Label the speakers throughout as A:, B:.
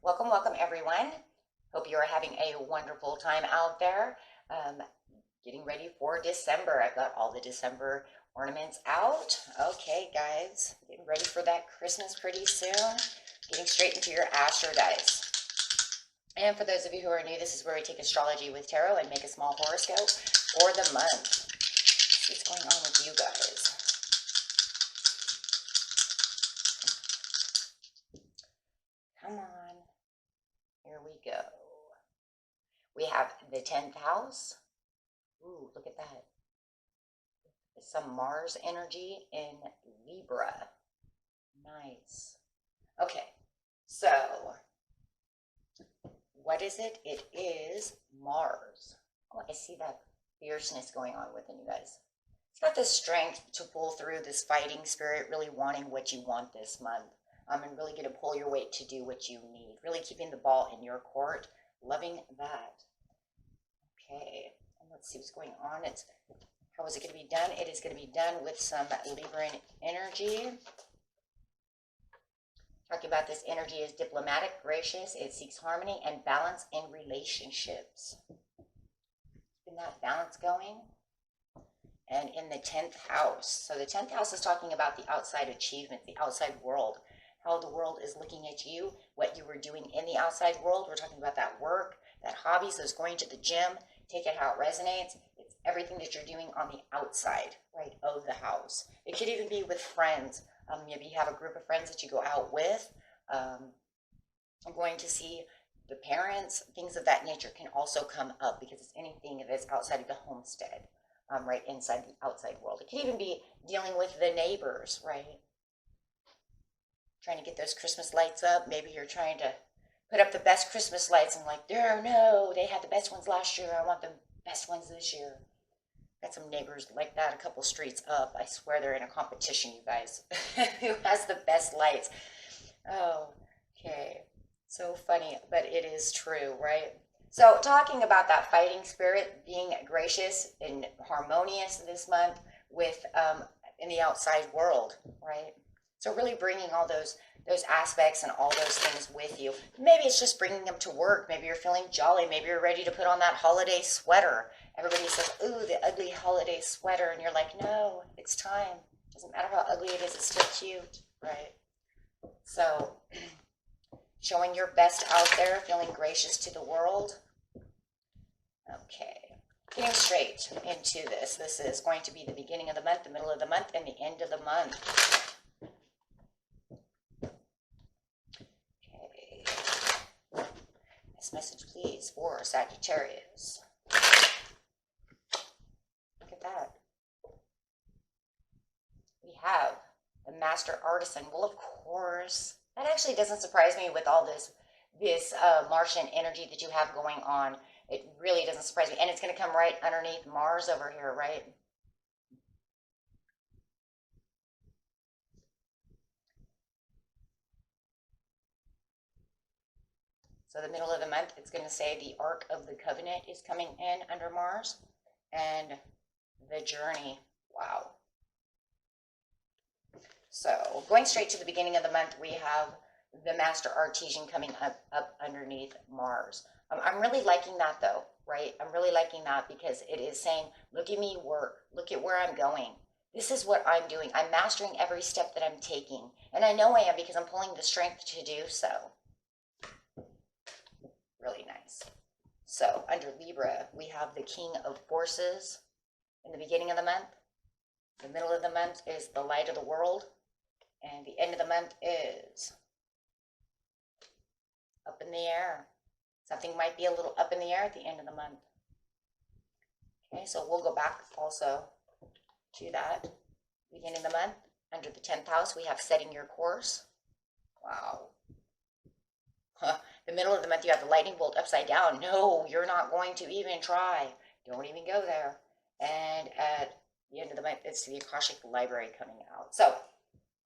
A: Welcome, welcome everyone. Hope you are having a wonderful time out there. Getting ready for December. I've got all the December ornaments out. Okay, guys, getting ready for that Christmas pretty soon. Getting straight into your Astrodice. And for those of you who are new, this is where we take astrology with tarot and make a small horoscope for the month. See what's going on with you guys. Come on. Here we go. We have the 10th house. Ooh, look at that. Some Mars energy in Libra. Nice. Okay, so what is it? It is Mars. Oh, I see that fierceness going on within you guys. It's got the strength to pull through this fighting spirit, really wanting what you want this month. And really going to pull your weight to do what you need. Really keeping the ball in your court. Loving that. Okay, and let's see what's going on. How is it going to be done? It is going to be done with some Libran energy. Talking about this energy is diplomatic, gracious. It seeks harmony and balance in relationships. Keeping that balance going. And in the 10th house. So the 10th house is talking about the outside achievement, the outside world. How the world is looking at you, what you were doing in the outside world. We're talking about that work, that hobbies, those going to the gym. Take it how it resonates. It's everything that you're doing on the outside, right, of the house. It could even be with friends. Maybe you have a group of friends that you go out with. I'm going to see the parents, things of that nature can also come up because it's anything that's outside of the homestead, right, inside the outside world. It could even be dealing with the neighbors, right? Trying to get those Christmas lights up. Maybe you're trying to put up the best Christmas lights and like, no, they had the best ones last year. I want the best ones this year. Got some neighbors like that a couple streets up. I swear they're in a competition, you guys. Who has the best lights? Oh, okay. So funny, but it is true, right? So talking about that fighting spirit, being gracious and harmonious this month with in the outside world, right? So really bringing all those aspects and all those things with you. Maybe it's just bringing them to work. Maybe you're feeling jolly. Maybe you're ready to put on that holiday sweater. Everybody says, ooh, the ugly holiday sweater. And you're like, no, it's time. Doesn't matter how ugly it is, it's still cute, right? So showing your best out there, feeling gracious to the world. Okay. Getting straight into this. This is going to be the beginning of the month, the middle of the month, and the end of the month. Message please for Sagittarius. Look at that. We have the Master Artisan. Well, of course, that actually doesn't surprise me with all this Martian energy that you have going on. It really doesn't surprise me. And it's going to come right underneath Mars over here, right? So the middle of the month, it's going to say the Ark of the Covenant is coming in under Mars. And the journey. Wow. So going straight to the beginning of the month, we have the Master Artisan coming up underneath Mars. I'm really liking that though, right? I'm really liking that because it is saying, look at me work. Look at where I'm going. This is what I'm doing. I'm mastering every step that I'm taking. And I know I am because I'm pulling the strength to do so. Really nice. So under Libra, we have the King of Forces in the beginning of the month. The middle of the month is the light of the world. And the end of the month is up in the air. Something might be a little up in the air at the end of the month. Okay, so we'll go back also to that. Beginning of the month, under the 10th house, we have setting your course. Wow. The middle of the month, you have the lightning bolt upside down. No, you're not going to even try. Don't even go there. And at the end of the month, it's the Akashic Library coming out. So,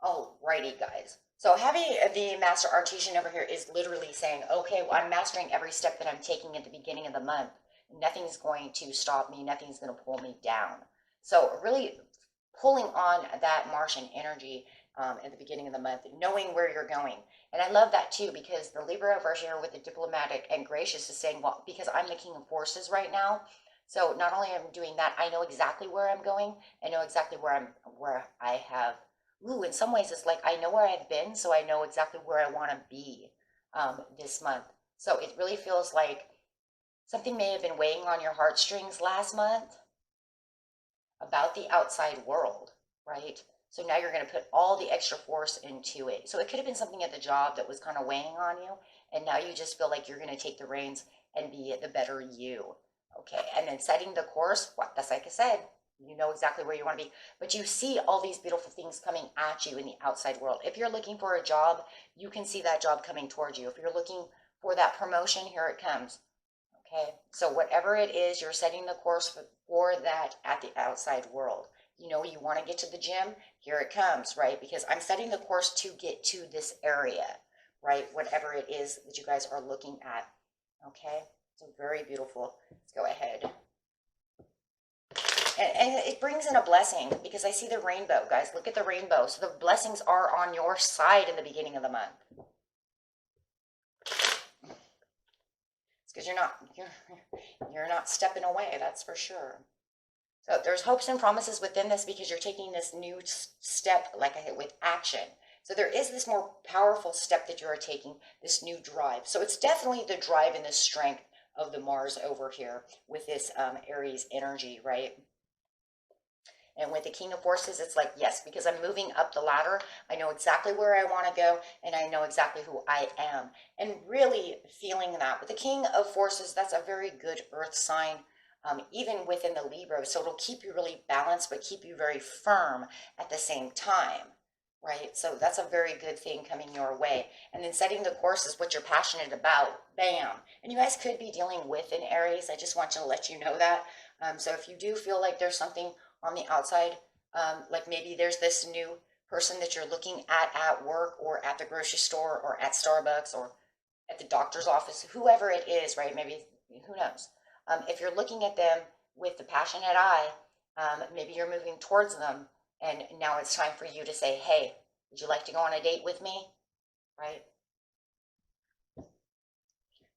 A: alrighty, guys. So having the Master Artisan over here is literally saying, okay, well, I'm mastering every step that I'm taking at the beginning of the month. Nothing's going to stop me. Nothing's going to pull me down. So really pulling on that Martian energy at the beginning of the month, knowing where you're going. And I love that too, because the Libra verse here with the diplomatic and gracious is saying, well, because I'm the king of forces right now. So not only am I doing that, I know exactly where I'm going. I know exactly where I have, in some ways it's like I know where I've been, so I know exactly where I want to be this month. So it really feels like something may have been weighing on your heartstrings last month about the outside world, right? So now you're going to put all the extra force into it. So it could have been something at the job that was kind of weighing on you, and now you just feel like you're going to take the reins and be the better you. Okay, and then setting the course, that's like I said, you know exactly where you want to be, but you see all these beautiful things coming at you in the outside world. If you're looking for a job, you can see that job coming towards you. If you're looking for that promotion, here it comes. Okay, so whatever it is, you're setting the course for that at the outside world. You know, you want to get to the gym, here it comes, right? Because I'm setting the course to get to this area, right? Whatever it is that you guys are looking at, okay? So very beautiful. Let's go ahead. And it brings in a blessing because I see the rainbow, guys. Look at the rainbow. So the blessings are on your side in the beginning of the month. It's because you're not stepping away, that's for sure. So there's hopes and promises within this because you're taking this new step, like I said, with action. So there is this more powerful step that you are taking, this new drive. So it's definitely the drive and the strength of the Mars over here with this Aries energy, right? And with the King of Forces, it's like, yes, because I'm moving up the ladder, I know exactly where I want to go, and I know exactly who I am. And really feeling that. With the King of Forces, that's a very good earth sign, even within the Libra. So it'll keep you really balanced, but keep you very firm at the same time, right? So that's a very good thing coming your way. And then setting the course is what you're passionate about. Bam. And you guys could be dealing with an Aries. I just want to let you know that. So if you do feel like there's something on the outside, like maybe there's this new person that you're looking at work or at the grocery store or at Starbucks or at the doctor's office, whoever it is, right? Maybe, who knows? If you're looking at them with the passionate eye, maybe you're moving towards them and now it's time for you to say, hey, would you like to go on a date with me, right?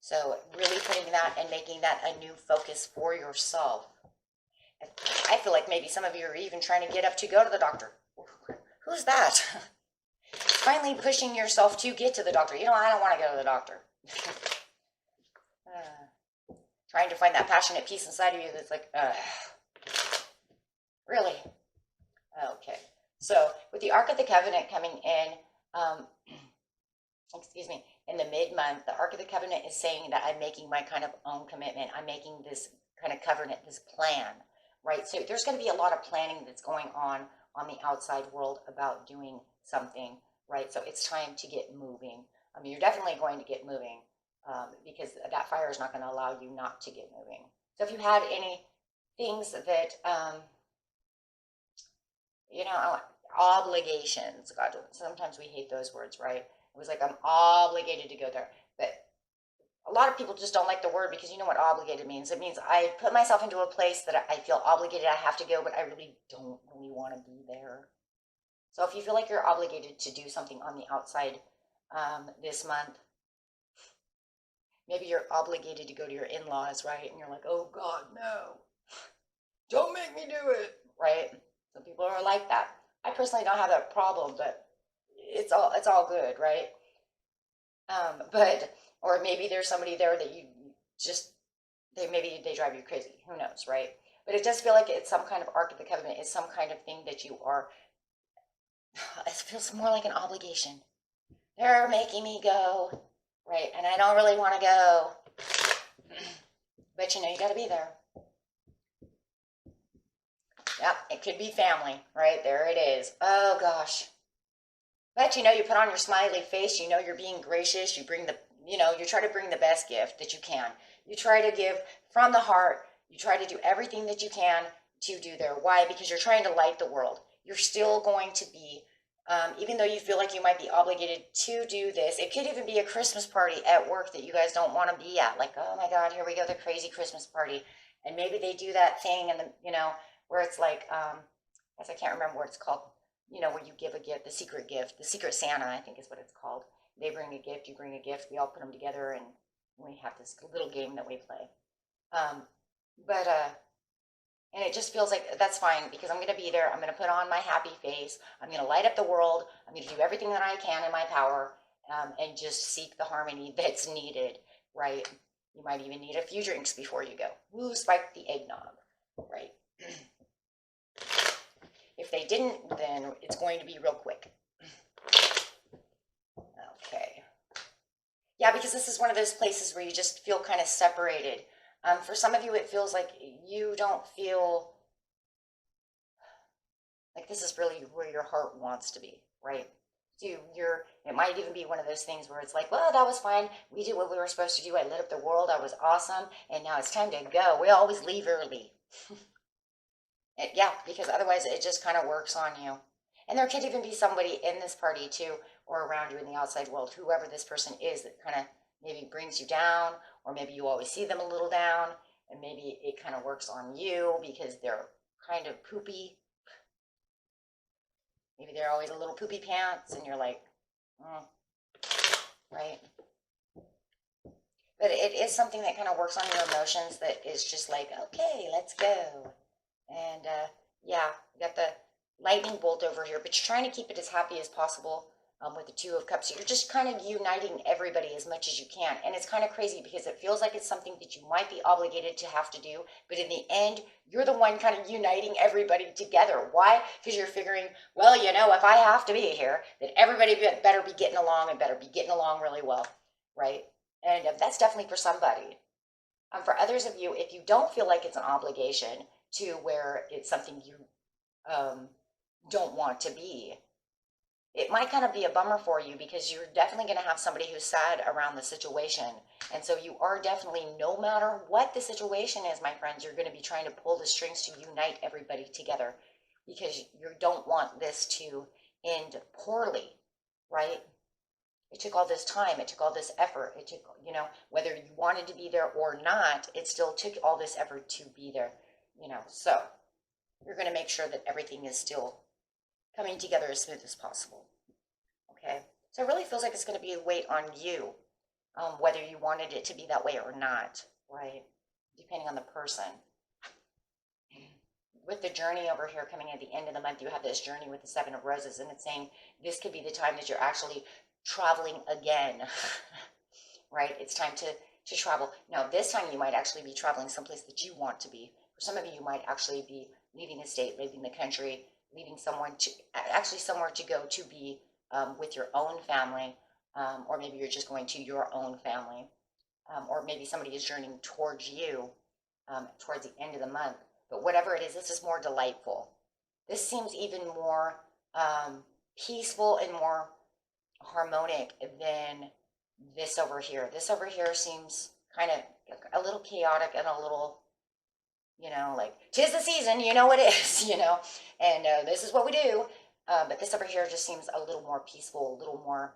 A: So really putting that and making that a new focus for yourself. I feel like maybe some of you are even trying to get up to go to the doctor. Who's that? Finally pushing yourself to get to the doctor. You know, I don't want to go to the doctor. Trying to find that passionate piece inside of you that's like, really? Okay. So with the Ark of the Covenant coming in, excuse me, in the mid-month, the Ark of the Covenant is saying that I'm making my kind of own commitment. I'm making this kind of covenant, this plan. Right, so there's going to be a lot of planning that's going on the outside world about doing something, right? So it's time to get moving. I mean, you're definitely going to get moving because that fire is not going to allow you not to get moving. So if you had any things that, you know, obligations, God, sometimes we hate those words, right? It was like, I'm obligated to go there, but a lot of people just don't like the word because you know what obligated means. It means I put myself into a place that I feel obligated, I have to go, but I really don't really want to be there. So if you feel like you're obligated to do something on the outside this month, maybe you're obligated to go to your in-laws, right? And you're like, oh God, no, don't make me do it, right? Some people are like that. I personally don't have that problem, but it's all good, right? Or maybe there's somebody there that you just, maybe they drive you crazy. Who knows, right? But it does feel like it's some kind of Ark of the Covenant. It's some kind of thing that you are, it feels more like an obligation. They're making me go, right? And I don't really want to go. But you know, you got to be there. Yep, it could be family, right? There it is. Oh, gosh. But you know, you put on your smiley face, you know you're being gracious, you bring the, you know, you try to bring the best gift that you can. You try to give from the heart, you try to do everything that you can to do there. Why? Because you're trying to light the world. You're still going to be, even though you feel like you might be obligated to do this, it could even be a Christmas party at work that you guys don't want to be at. Like, oh my God, here we go, the crazy Christmas party. And maybe they do that thing and, you know, where it's like, I can't remember what it's called. you know, where you give a gift, the secret Santa, I think is what it's called. They bring a gift, you bring a gift, we all put them together, and we have this little game that we play. Um, but and it just feels like that's fine because I'm going to be there. I'm going to put on my happy face. I'm going to light up the world. I'm going to do everything that I can in my power, and just seek the harmony that's needed, right? You might even need a few drinks before you go. Woo, spike the eggnog, right? If they didn't, then it's going to be real quick. Okay. Yeah, because this is one of those places where you just feel kind of separated. For some of you, it feels like you don't feel like this is really where your heart wants to be, right? So it might even be one of those things where it's like, well, that was fine. We did what we were supposed to do. I lit up the world. I was awesome. And now it's time to go. We always leave early. Yeah, because otherwise it just kind of works on you. And there could even be somebody in this party too, or around you in the outside world, whoever this person is that kind of maybe brings you down, or maybe you always see them a little down, and maybe it kind of works on you because they're kind of poopy. Maybe they're always a little poopy pants, and you're like, right? But it is something that kind of works on your emotions that is just like, okay, let's go. And yeah, you got the lightning bolt over here, but you're trying to keep it as happy as possible with the Two of Cups. So you're just kind of uniting everybody as much as you can. And it's kind of crazy because it feels like it's something that you might be obligated to have to do, but in the end, you're the one kind of uniting everybody together. Why? Because you're figuring, well, you know, if I have to be here, then everybody better be getting along and better be getting along really well, right? And that's definitely for somebody. For others of you, if you don't feel like it's an obligation to where it's something you don't want to be, it might kind of be a bummer for you because you're definitely going to have somebody who's sad around the situation. And so you are definitely, no matter what the situation is, my friends, you're going to be trying to pull the strings to unite everybody together because you don't want this to end poorly, right? It took all this time. It took all this effort. It took, you know, whether you wanted to be there or not, it still took all this effort to be there, you know. So you're going to make sure that everything is still coming together as smooth as possible. Okay. So it really feels like it's going to be a weight on you, whether you wanted it to be that way or not, right? Depending on the person. With the journey over here coming at the end of the month, you have this journey with the Seven of Roses, and it's saying this could be the time that you're actually traveling again, right? It's time to travel. Now, this time you might actually be traveling someplace that you want to be. For some of you, you might actually be leaving the state, leaving the country, leaving somewhere to go to be with your own family, or maybe you're just going to your own family, or maybe somebody is journeying towards you towards the end of the month. But whatever it is, this is more delightful. This seems even more peaceful and more harmonic than this over here. This over here seems kind of a little chaotic and a little, you know, like, 'tis the season, you know it is, you know, and this is what we do. But this over here just seems a little more peaceful, a little more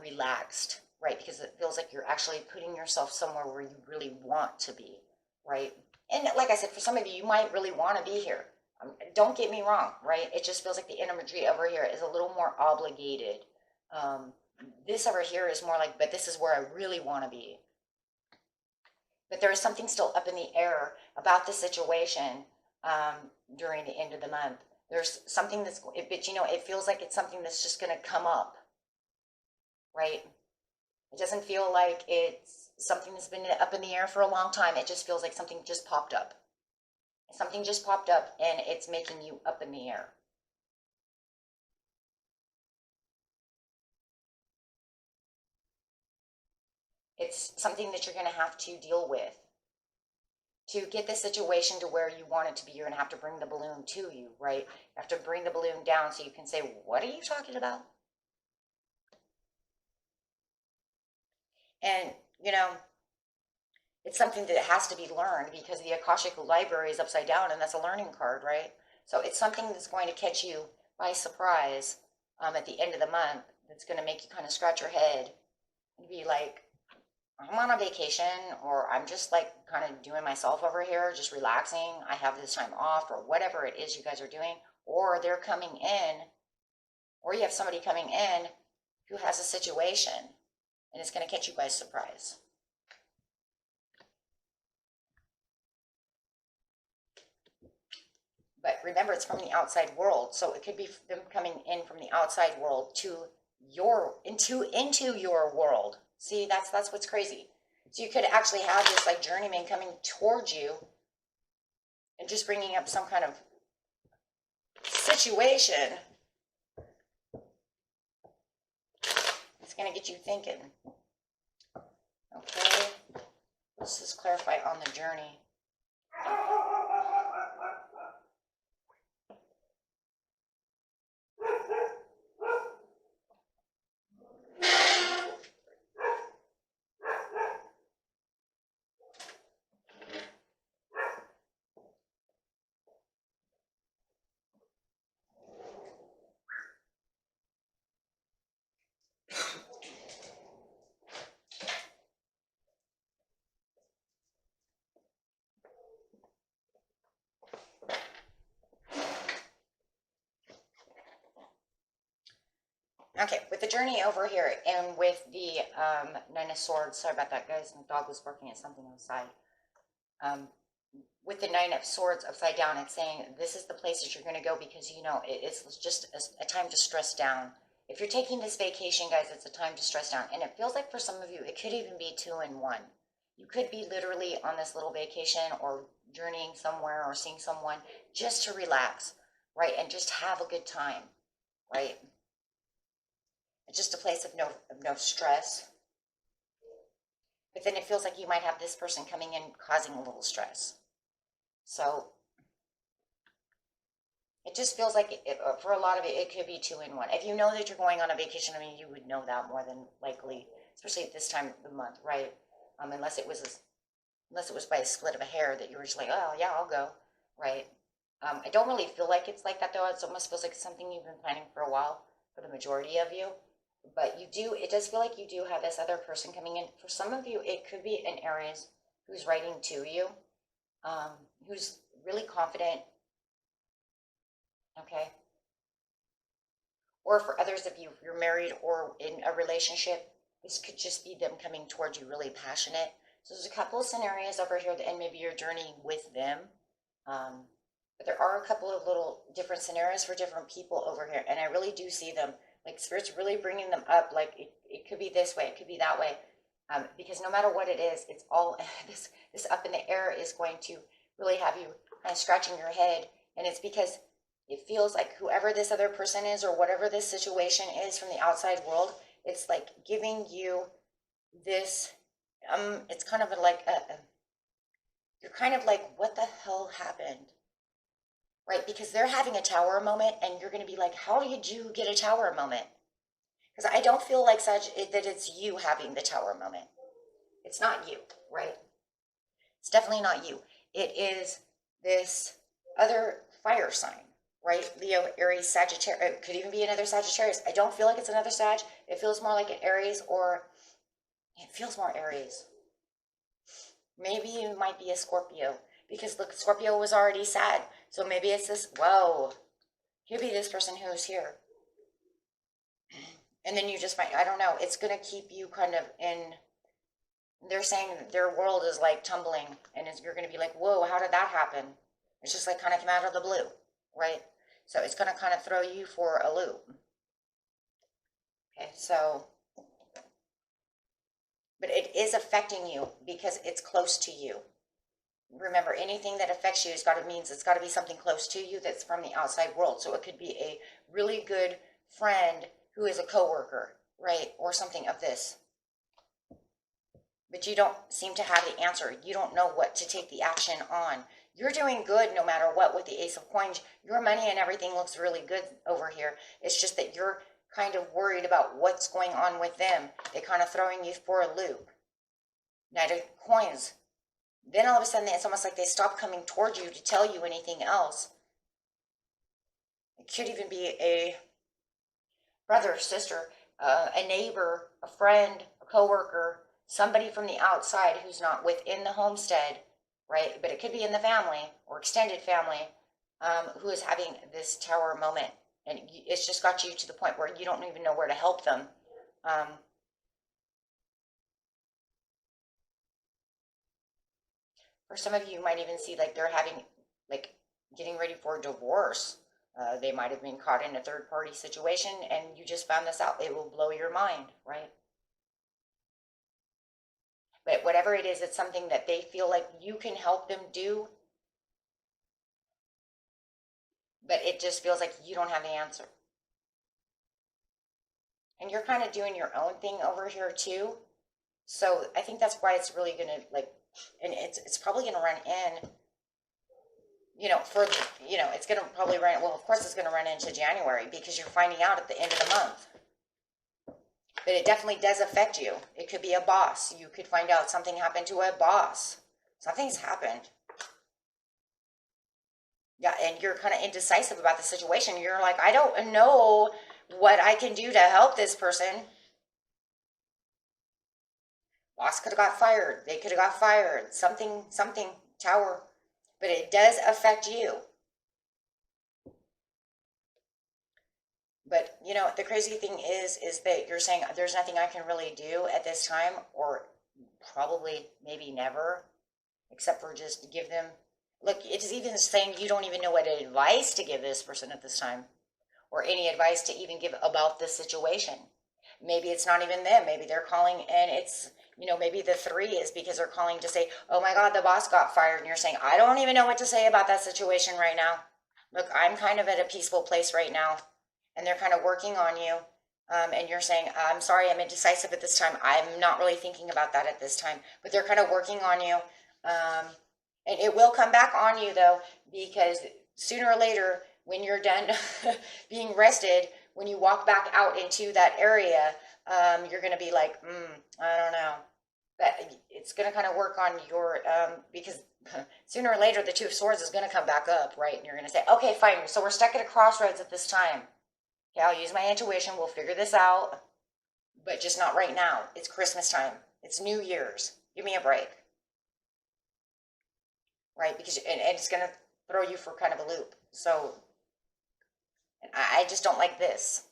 A: relaxed, right? Because it feels like you're actually putting yourself somewhere where you really want to be, right? And like I said, for some of you, you might really want to be here. Don't get me wrong, right? It just feels like the energy over here is a little more obligated. This over here is more like, but this is where I really want to be. But there is something still up in the air about the situation during the end of the month. There's something that's, but you know, it feels like it's something that's just going to come up, right? It doesn't feel like it's something that's been up in the air for a long time. It just feels like something just popped up. Something just popped up and it's making you up in the air. It's something that you're going to have to deal with. To get the situation to where you want it to be, you're going to have to bring the balloon to you, right? You have to bring the balloon down so you can say, what are you talking about? And, you know, it's something that has to be learned because the Akashic Library is upside down and that's a learning card, right? So it's something that's going to catch you by surprise at the end of the month that's going to make you kind of scratch your head and be like, I'm on a vacation, or I'm just like kind of doing myself over here, just relaxing. I have this time off, or whatever it is you guys are doing, or they're coming in, or you have somebody coming in who has a situation, and it's going to catch you by surprise. But remember, it's from the outside world, so it could be them coming in from the outside world to your into your world. See, that's what's crazy. So you could actually have this like journeyman coming towards you and just bringing up some kind of situation. It's going to get you thinking. Okay, let's just clarify on the journey. Okay, with the journey over here and with the Nine of Swords, sorry about that, guys, my dog was barking at something outside. With the Nine of Swords upside down, it's saying this is the place that you're going to go because, you know, it's just a time to stress down. If you're taking this vacation, guys, it's a time to stress down. And it feels like for some of you, it could even be 2 in 1. You could be literally on this little vacation or journeying somewhere or seeing someone just to relax, right? And just have a good time, right? It's just a place of no stress. But then it feels like you might have this person coming in causing a little stress. So it just feels like for a lot of it, it could be 2 in 1. If you know that you're going on a vacation, I mean, you would know that more than likely, especially at this time of the month, right? Unless it was by a split of a hair that you were just like, oh yeah, I'll go, right? I don't really feel like it's like that though. It almost feels like it's something you've been planning for a while for the majority of you. But it does feel like you do have this other person coming in. For some of you, it could be an Aries who's writing to you, who's really confident, okay? Or for others of you, if you're married or in a relationship, this could just be them coming towards you really passionate. So there's a couple of scenarios over here, and maybe you're journeying with them. But there are a couple of little different scenarios for different people over here, and I really do see them. Like Spirit's really bringing them up. Like it could be this way, it could be that way, because no matter what it is, it's all this up in the air is going to really have you kind of scratching your head. And it's because it feels like whoever this other person is or whatever this situation is from the outside world, it's like giving you this. It's kind of like you're kind of like, what the hell happened? Right, because they're having a tower moment, and you're going to be like, how did you get a tower moment? Because I don't feel like that it's you having the tower moment. It's not you, right? It's definitely not you. It is this other fire sign, right? Leo, Aries, Sagittarius. It could even be another Sagittarius. I don't feel like it's another Sag. It feels more like an Aries, or it feels more Aries. Maybe you might be a Scorpio. Because look, Scorpio was already sad. So maybe it's this, whoa, could be this person who's here. And then you just might, I don't know, it's going to keep you kind of in, they're saying their world is like tumbling. And you're going to be like, whoa, how did that happen? It's just like kind of come out of the blue, right? So it's going to kind of throw you for a loop. Okay, so, but it is affecting you because it's close to you. Remember, anything that affects you means it's got to be something close to you that's from the outside world. So it could be a really good friend who is a coworker, right? Or something of this. But you don't seem to have the answer. You don't know what to take the action on. You're doing good no matter what with the Ace of Coins. Your money and everything looks really good over here. It's just that you're kind of worried about what's going on with them. They're kind of throwing you for a loop. Knight of Coins. Then all of a sudden, it's almost like they stop coming toward you to tell you anything else. It could even be a brother, sister, a neighbor, a friend, a coworker, somebody from the outside who's not within the homestead, right? But it could be in the family or extended family who is having this tower moment. And it's just got you to the point where you don't even know where to help them. For some of you, you might even see like they're having, like, getting ready for a divorce. They might have been caught in a third party situation and you just found this out. It will blow your mind, right? But whatever it is, it's something that they feel like you can help them do, but it just feels like you don't have the answer. And you're kind of doing your own thing over here too. So I think that's why it's really gonna, like, and it's probably gonna run in, for, it's gonna probably run, well, of course it's gonna run into January because you're finding out at the end of the month. But it definitely does affect you. It could be a boss. You could find out something happened to a boss. Something's happened. Yeah, and you're kind of indecisive about the situation. You're like, I don't know what I can do to help this person. Boss could have got fired. They could have got fired. Something, tower. But it does affect you. But, the crazy thing is that you're saying there's nothing I can really do at this time, or probably maybe never, except for just give them, look, it's even saying you don't even know what advice to give this person at this time, or any advice to even give about this situation. Maybe it's not even them. Maybe they're calling and it's, maybe the 3 is because they're calling to say, oh my God, the boss got fired. And you're saying, I don't even know what to say about that situation right now. Look, I'm kind of at a peaceful place right now. And they're kind of working on you. And you're saying, I'm sorry, I'm indecisive at this time. I'm not really thinking about that at this time. But they're kind of working on you. And it will come back on you, though, because sooner or later, when you're done being rested, when you walk back out into that area, you're going to be like, I don't know. But it's going to kind of work on your, because sooner or later, the 2 of Swords is going to come back up, right? And you're going to say, okay, fine. So we're stuck at a crossroads at this time. Okay, I'll use my intuition. We'll figure this out. But just not right now. It's Christmas time. It's New Year's. Give me a break. Right? Because and it's going to throw you for kind of a loop. So I just don't like this.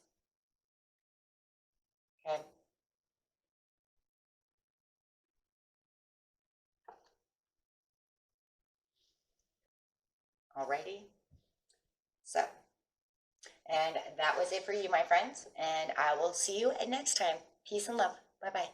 A: Okay. Alrighty. So, and that was it for you, my friends. And I will see you next time. Peace and love. Bye-bye.